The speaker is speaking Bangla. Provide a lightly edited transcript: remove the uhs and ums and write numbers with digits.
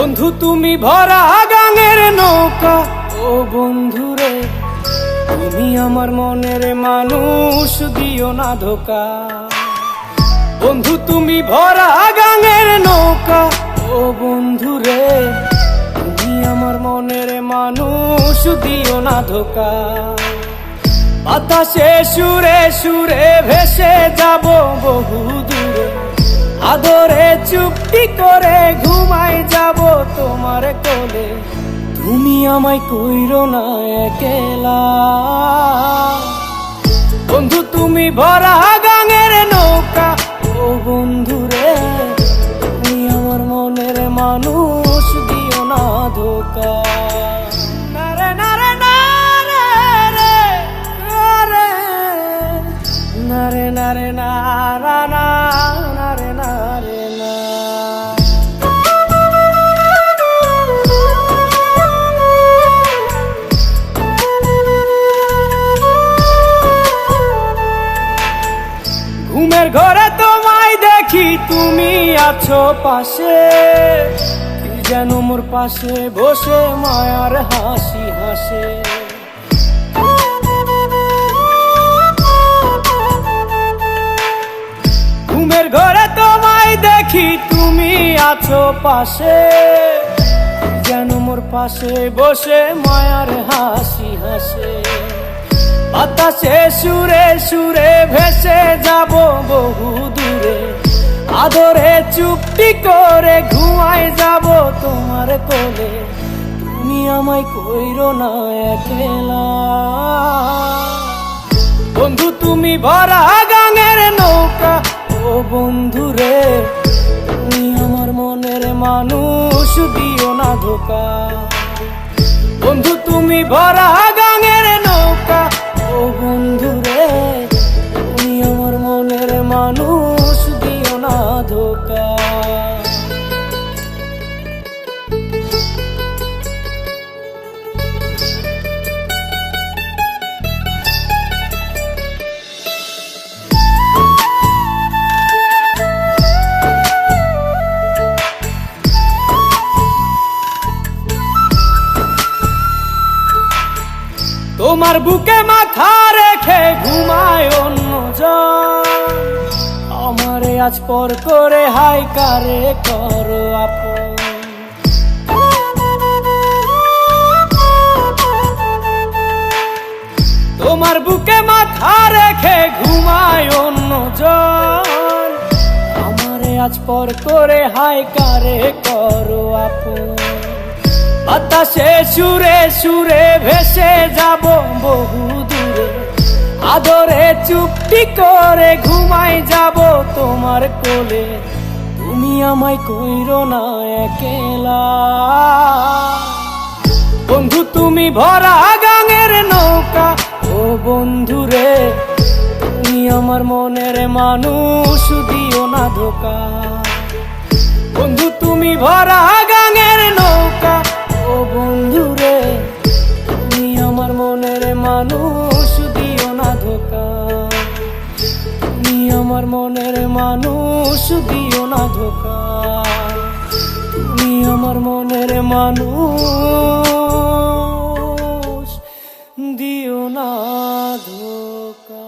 বন্ধু তুমি ভরা গাঙের নৌকা, ও বন্ধুরে তুমি আমার মনের মানুষ, দিও না ধোকা। বন্ধু তুমি ভরা গাঙের নৌকা, ও বন্ধুরে তুমি আমার মনের মানুষ, দিও না ধোকা। বাতাসে সুরে সুরে ভেসে যাব বহু দূরে, আদরে চুপটি করে ঘুমাই যাব তোমার কোলে। তুমি আমায় কইরো না একলা, বন্ধু তুমি ভরা গাঙের নৌকা, ও বন্ধুরে তুমি আমার মনের মানুষ, দিও না ধোকা। নারে নারে নারে রে রে, নারে নারে নারা না, নারে নারে না। ঘুমের ঘরে তোমায় দেখি তুমি আছো পাশে, কি যেন মোর পাশে বসে মায়ার হাসি হাসে। ঘুমের ঘরে তোমায় দেখি তুমি আছো পাশে, কি যেন মোর পাশে বসে মায়ার হাসি হাসে। বাতাসে সুরে সুরে ভেসে যাব বহু দূরে, আদরে চুপটি করে ঘুমাই যাব তোমার কোলে। তুমি আমায় কইরো না একলা, বন্ধু তুমি ভরা গাঙের নৌকা, ও বন্ধুরে তুমি আমার মনের মানুষ, দিও না ধোকা। বন্ধু তুমি ভরা গাঙের নৌকা, ও বন্ধুরে তুমি আমার মনের মানুষ, দিও না ধোকা। তোমার বুকে মাথা রেখে ঘুমায় অন্যজন, আমারে আজ পর করে হাই কারে করো আপন। তোমার বুকে মাথা রেখে ঘুমায় অন্যজন, আমারে আজ পর করে হাই কারে করো আপন। বাতাসে সুরে সুরে ভেসে যাব বহু দূরে, আদরে চুপটি করে ঘুমাই যাব তোমার কোলে। তুমি আমায় কইরো না একলা, বন্ধু তুমি ভরা গাঙের নৌকা, ও বন্ধুরে তুমি আমার মনের মানুষ, দিও না ধোকা। বন্ধু তুমি ভরা গাঙের নৌকা, ও বন্ধুরে তুমি আমার মনের মানুষ, দিও না ধোকা। তুমি আমার মনের মানুষ, দিও না ধোকা। তুমি আমার মনের মানুষ, দিও না ধোকা।